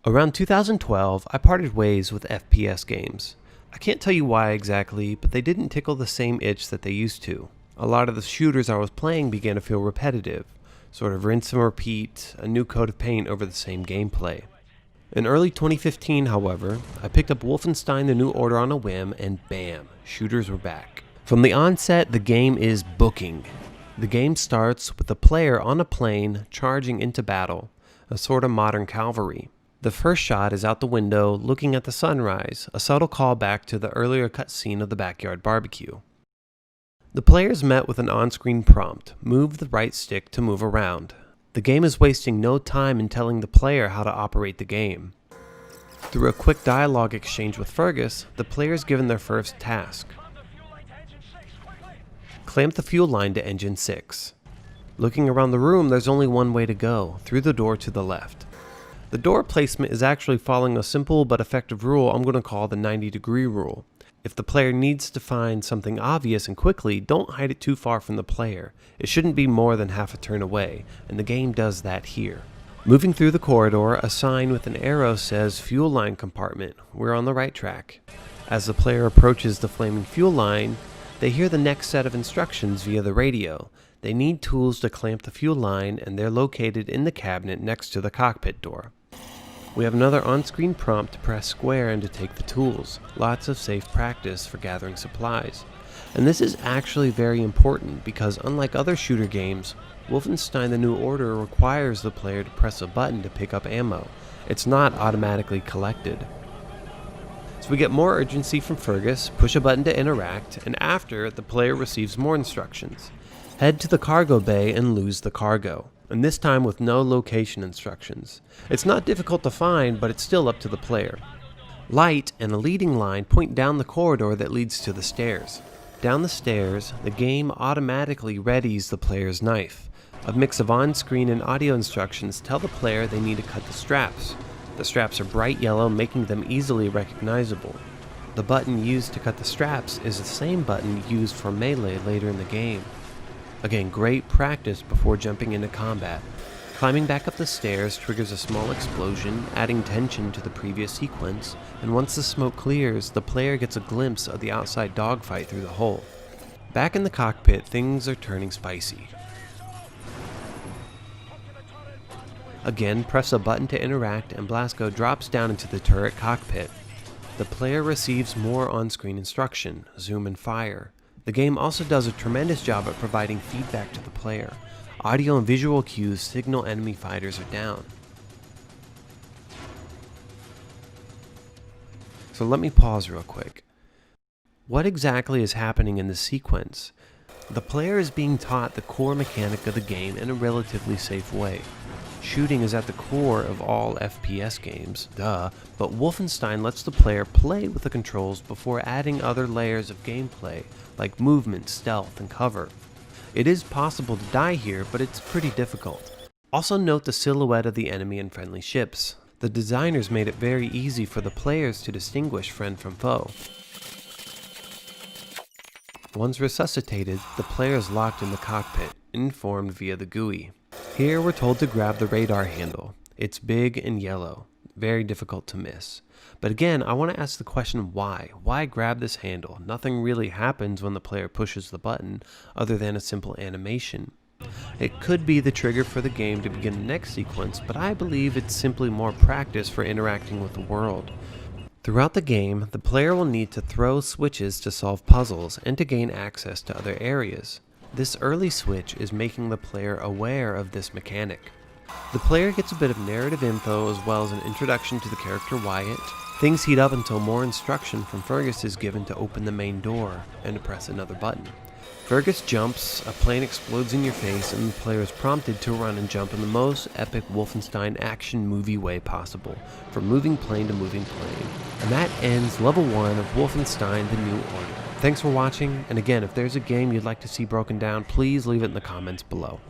Around 2012, I parted ways with FPS games. I can't tell you why exactly, but they didn't tickle the same itch that they used to. A lot of the shooters I was playing began to feel repetitive, sort of rinse and repeat, a new coat of paint over the same gameplay. In early 2015, however, I picked up Wolfenstein the New Order on a whim, and bam, shooters were back. From the onset, the game is booking. The game starts with the player on a plane charging into battle, a sort of modern cavalry. The first shot is out the window looking at the sunrise, a subtle callback to the earlier cutscene of the backyard barbecue. The player is met with an on-screen prompt, move the right stick to move around. The game is wasting no time in telling the player how to operate the game. Through a quick dialogue exchange with Fergus, the player is given their first task. Clamp the fuel line to engine 6. Looking around the room, there's only one way to go, through the door to the left. The door placement is actually following a simple but effective rule I'm going to call the 90-degree rule. If the player needs to find something obvious and quickly, don't hide it too far from the player. It shouldn't be more than half a turn away, and the game does that here. Moving through the corridor, a sign with an arrow says fuel line compartment. We're on the right track. As the player approaches the flaming fuel line, they hear the next set of instructions via the radio. They need tools to clamp the fuel line, and they're located in the cabinet next to the cockpit door. We have another on-screen prompt to press square and to take the tools. Lots of safe practice for gathering supplies. And this is actually very important because unlike other shooter games, Wolfenstein the New Order requires the player to press a button to pick up ammo. It's not automatically collected. So we get more urgency from Fergus, push a button to interact, and after, the player receives more instructions. Head to the cargo bay and lose the cargo, and this time with no location instructions. It's not difficult to find, but it's still up to the player. Light and a leading line point down the corridor that leads to the stairs. Down the stairs, the game automatically readies the player's knife. A mix of on-screen and audio instructions tell the player they need to cut the straps. The straps are bright yellow, making them easily recognizable. The button used to cut the straps is the same button used for melee later in the game. Again, great practice before jumping into combat. Climbing back up the stairs triggers a small explosion, adding tension to the previous sequence, and once the smoke clears, the player gets a glimpse of the outside dogfight through the hole. Back in the cockpit, things are turning spicy. Again, press a button to interact, and Blasco drops down into the turret cockpit. The player receives more on-screen instruction, zoom and fire. The game also does a tremendous job at providing feedback to the player. Audio and visual cues signal enemy fighters are down. So let me pause real quick. What exactly is happening in this sequence? The player is being taught the core mechanic of the game in a relatively safe way. Shooting is at the core of all FPS games, duh, but Wolfenstein lets the player play with the controls before adding other layers of gameplay, like movement, stealth, and cover. It is possible to die here, but it's pretty difficult. Also note the silhouette of the enemy and friendly ships. The designers made it very easy for the players to distinguish friend from foe. Once resuscitated, the player is locked in the cockpit, informed via the GUI. Here we're told to grab the radar handle. It's big and yellow, very difficult to miss. But again, I want to ask the question why? Why grab this handle? Nothing really happens when the player pushes the button, other than a simple animation. It could be the trigger for the game to begin the next sequence, but I believe it's simply more practice for interacting with the world. Throughout the game, the player will need to throw switches to solve puzzles and to gain access to other areas. This early switch is making the player aware of this mechanic. The player gets a bit of narrative info as well as an introduction to the character Wyatt. Things heat up until more instruction from Fergus is given to open the main door and to press another button. Fergus jumps, a plane explodes in your face, and the player is prompted to run and jump in the most epic Wolfenstein action movie way possible, from moving plane to moving plane. And that ends level 1 of Wolfenstein the New Order. Thanks for watching, and again, if there's a game you'd like to see broken down, please leave it in the comments below.